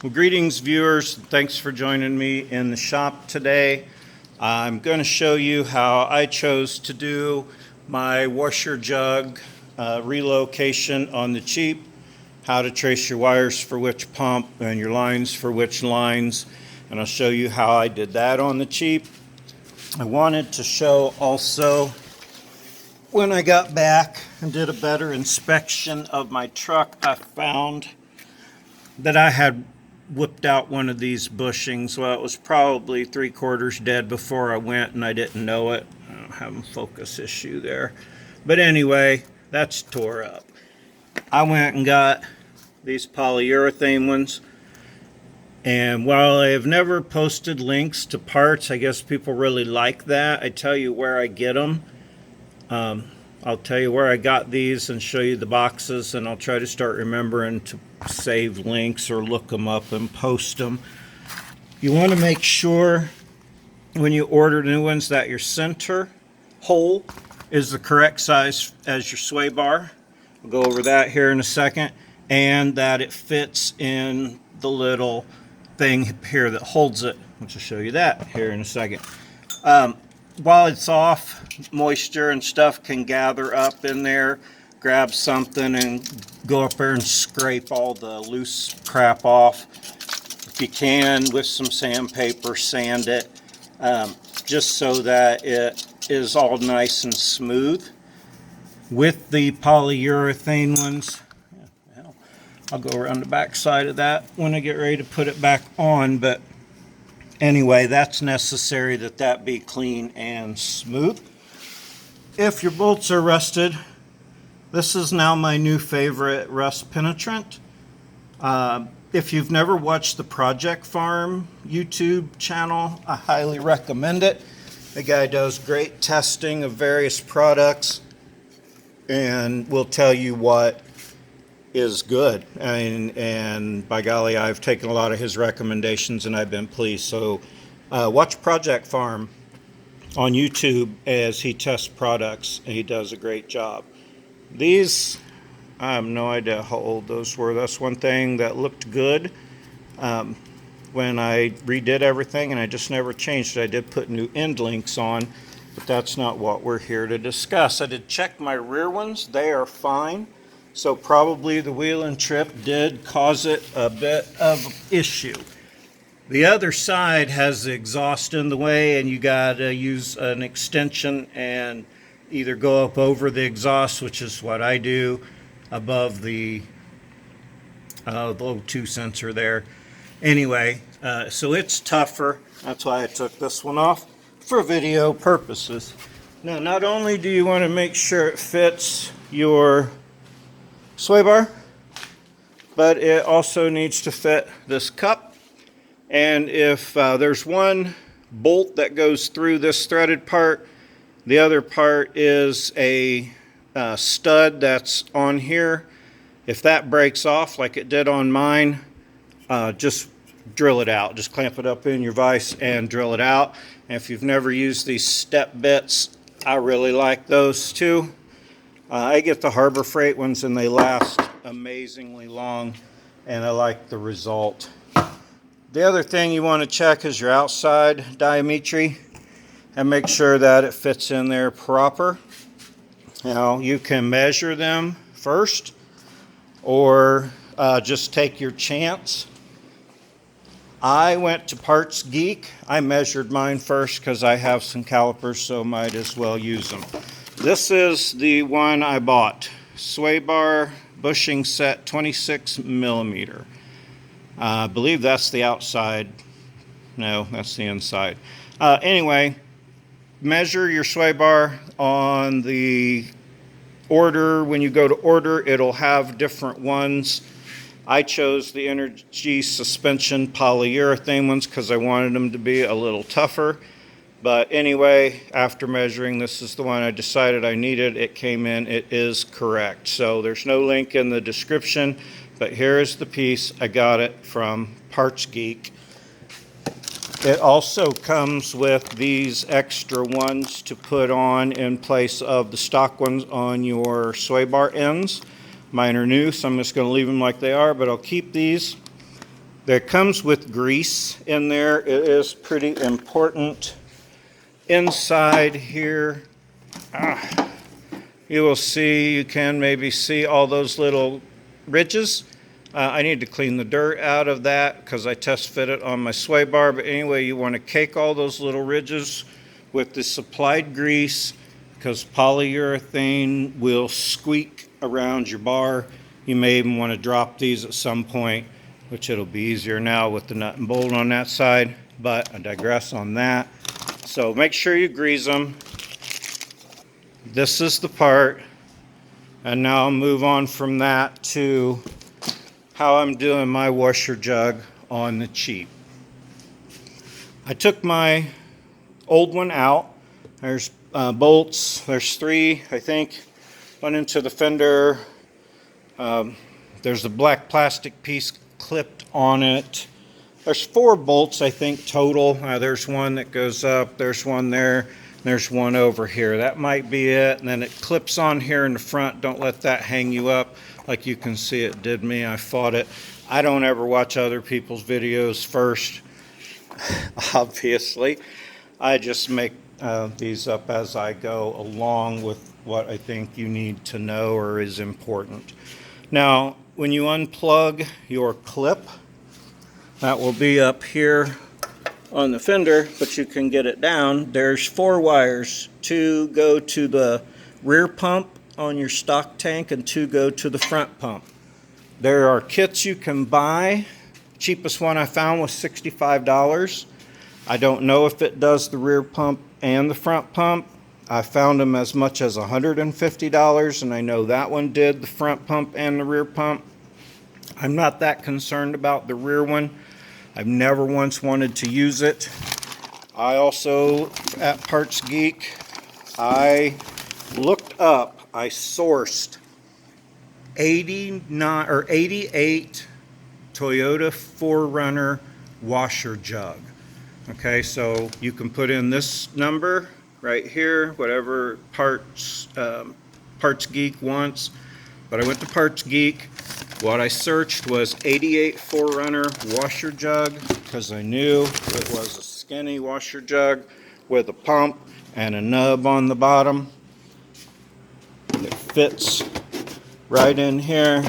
Well, greetings viewers, thanks for joining me in the shop today. I'm going to show you how I chose to do my Washerjug relocation on the cheap, how to trace your wires for which pump and your lines for which lines, and I'll show you how I did that on the cheap. I wanted to show also when I got back and did a better inspection of my truck, I found that I had whipped out one of these bushings. Well, it was probably 3/4 dead before I went and I didn't know it. I don't have a focus issue there. But anyway, that's tore up. I went and got these polyurethane ones. And while I have never posted links to parts, I guess people really like that. I tell you where I get them. I'll tell you where I got these and show you the boxes, and I'll try to start remembering to save links or look them up and post them. You want to make sure when you order new ones that your center hole is the correct size as your sway bar. We'll go over that here in a second, and that it fits in the little thing here that holds it, which I'll show you that here in a second. While it's off, moisture and stuff can gather up in there. Grab something and go up there and scrape all the loose crap off. If you can, with some sandpaper, sand it, just so that it is all nice and smooth. With the polyurethane ones, I'll go around the back side of that when I get ready to put it back on, but anyway, that's necessary that be clean and smooth. If your bolts are rusted, this is now my new favorite rust penetrant. If you've never watched the Project Farm YouTube channel, I highly recommend it. The guy does great testing of various products and will tell you what is good. And by golly, I've taken a lot of his recommendations and I've been pleased. So watch Project Farm on YouTube as he tests products, and he does a great job. These, I have no idea how old those were. That's one thing that looked good when I redid everything, and I just never changed it. I did put new end links on, but that's not what we're here to discuss. I did check my rear ones. They are fine. So probably the wheel and trip did cause it a bit of issue. The other side has the exhaust in the way, and you got to use an extension and either go up over the exhaust, which is what I do, above the O2 sensor there. Anyway, so it's tougher. That's why I took this one off for video purposes. Now, not only do you want to make sure it fits your sway bar, but it also needs to fit this cup. And if there's one bolt that goes through this threaded part, the other part is a stud that's on here. If that breaks off like it did on mine, just drill it out. Just clamp it up in your vise and drill it out. And if you've never used these step bits, I really like those too. I get the Harbor Freight ones and they last amazingly long, and I like the result. The other thing you want to check is your outside diametry and make sure that it fits in there proper. Now, you can measure them first or just take your chance. I went to Parts Geek. I measured mine first because I have some calipers, so might as well use them. This is the one I bought. Sway bar bushing set 26 millimeter. I believe that's the outside. No, that's the inside. Anyway, measure your sway bar on the order. When you go to order, it'll have different ones. I chose the Energy Suspension polyurethane ones because I wanted them to be a little tougher. But anyway, after measuring, this is the one I decided I needed. It came in, it is correct. So there's no link in the description, but here is the piece. I got it from Parts Geek. It also comes with these extra ones to put on in place of the stock ones on your sway bar ends. Mine are new, so I'm just going to leave them like they are, but I'll keep these. That comes with grease in there. It is pretty important. Inside here, you will see, you can maybe see all those little ridges. I need to clean the dirt out of that because I test fit it on my sway bar. But anyway, you want to cake all those little ridges with the supplied grease because polyurethane will squeak around your bar. You may even want to drop these at some point, which it'll be easier now with the nut and bolt on that side, but I digress on that. So make sure you grease them. This is the part, and now I'll move on from that to how I'm doing my washer jug on the cheap. I took my old one out. There's bolts, there's 3, I think, one into the fender. There's a black plastic piece clipped on it. There's 4 bolts, I think, total. There's one that goes up, there's one there, and there's one over here. That might be it. And then it clips on here in the front. Don't let that hang you up. Like you can see, it did me. I fought it. I don't ever watch other people's videos first, obviously. I just make these up as I go along with what I think you need to know or is important. Now, when you unplug your clip, that will be up here on the fender, but you can get it down. There's 4 wires. 2 go to the rear pump on your stock tank and 2 go to the front pump. There are kits you can buy. Cheapest one I found was $65. I don't know if it does the rear pump and the front pump. I found them as much as $150, and I know that one did the front pump and the rear pump. I'm not that concerned about the rear one. I've never once wanted to use it. I also, at Parts Geek, I looked up, I sourced 89 or 88 Toyota 4runner washer jug. Okay, so you can put in this number right here, whatever Parts Geek wants. But I went to Parts Geek. What I searched was 88 4runner washer jug because I knew it was a skinny washer jug with a pump and a nub on the bottom. It fits right in here.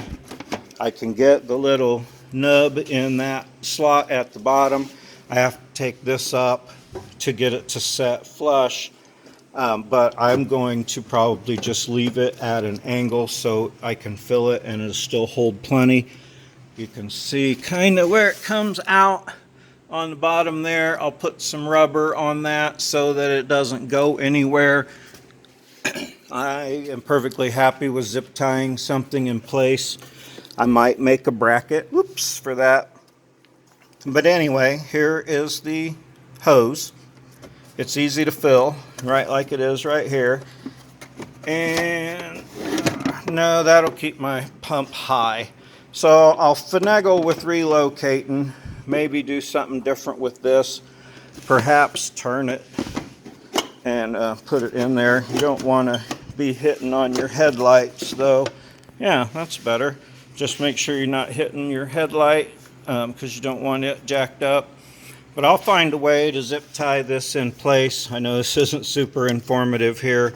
I can get the little nub in that slot at the bottom. I have to take this up to get it to set flush. But I'm going to probably just leave it at an angle so I can fill it and it'll still hold plenty. You can see kind of where it comes out on the bottom there. I'll put some rubber on that so that it doesn't go anywhere. I am perfectly happy with zip tying something in place. I might make a bracket, whoops, for that. But anyway, here is the hose. It's easy to fill, right like it is right here. And no, that'll keep my pump high. So I'll finagle with relocating, maybe do something different with this. Perhaps turn it and put it in there. You don't want to be hitting on your headlights though. Yeah, that's better. Just make sure you're not hitting your headlight because you don't want it jacked up. But I'll find a way to zip tie this in place. I know this isn't super informative here.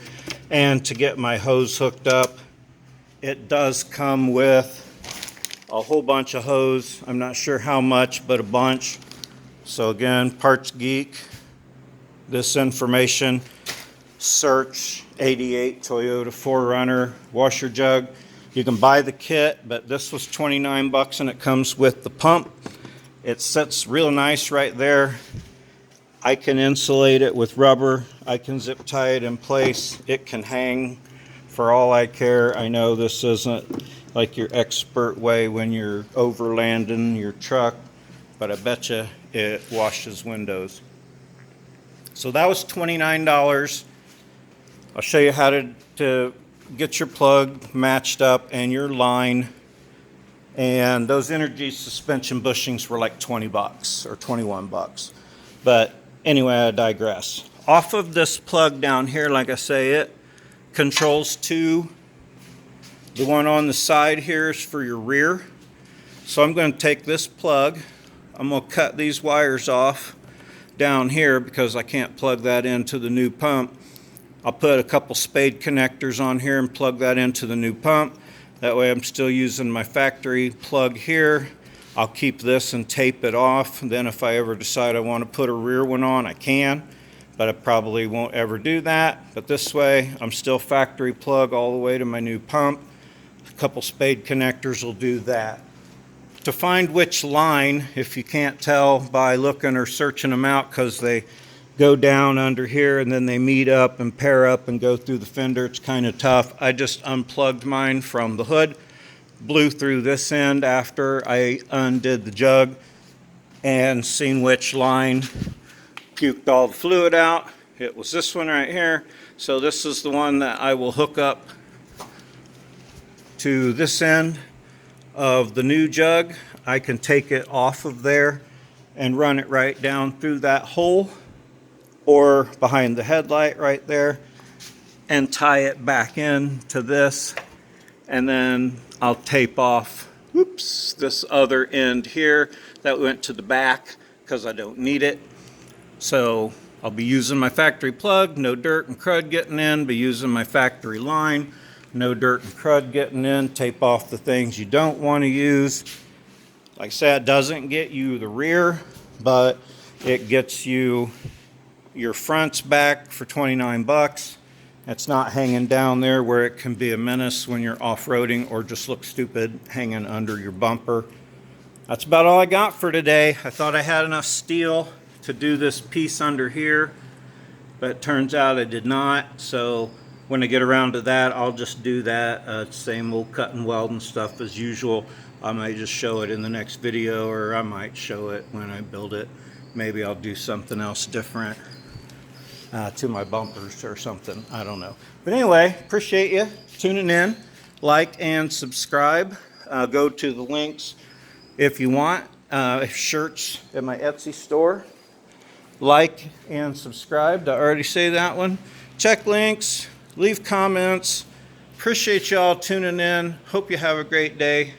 And to get my hose hooked up, it does come with a whole bunch of hose. I'm not sure how much, but a bunch. So again, Parts Geek, this information, search 88 Toyota 4runner washer jug. You can buy the kit, but this was 29 bucks and it comes with the pump. It sits real nice right there. I can insulate it with rubber. I can zip tie it in place. It can hang for all I care. I know this isn't like your expert way when you're overlanding your truck, but I bet you it washes windows. So that was $29. I'll show you how to get your plug matched up and your line. And those energy suspension bushings were like 20 bucks or 21 bucks. But anyway, I digress. Off of this plug down here, like I say, it controls 2. The one on the side here is for your rear. So I'm going to take this plug, I'm going to cut these wires off down here because I can't plug that into the new pump. I'll put a couple spade connectors on here and plug that into the new pump. That way I'm still using my factory plug here. I'll keep this and tape it off. And then if I ever decide I want to put a rear one on, I can. But I probably won't ever do that. But this way, I'm still factory plug all the way to my new pump. A couple spade connectors will do that. To find which line, if you can't tell by looking or searching them out, because they go down under here and then they meet up and pair up and go through the fender, it's kind of tough. I just unplugged mine from the hood, blew through this end after I undid the jug, and seen which line puked all the fluid out. It was this one right here. So this is the one that I will hook up to this end of the new jug. I can take it off of there and run it right down through that hole or behind the headlight right there and tie it back in to this, and then I'll tape off this other end here that went to the back because I don't need it. So I'll be using my factory plug, no dirt and crud getting in, be using my factory line, no dirt and crud getting in, tape off the things you don't want to use. Like I said, it doesn't get you the rear, but it gets you your fronts back for 29 bucks. It's not hanging down there where it can be a menace when you're off-roading or just look stupid hanging under your bumper. That's about all I got for today. I thought I had enough steel to do this piece under here, but it turns out I did not. So when I get around to that, I'll just do that. Same old cut and weld and stuff as usual. I might just show it in the next video, or I might show it when I build it. Maybe I'll do something else different to my bumpers or something. I don't know. But anyway, appreciate you tuning in. Like and subscribe. Go to the links if you want. Shirts at my Etsy store. Like and subscribe. Did I already say that one? Check links. Leave comments. Appreciate y'all tuning in. Hope you have a great day.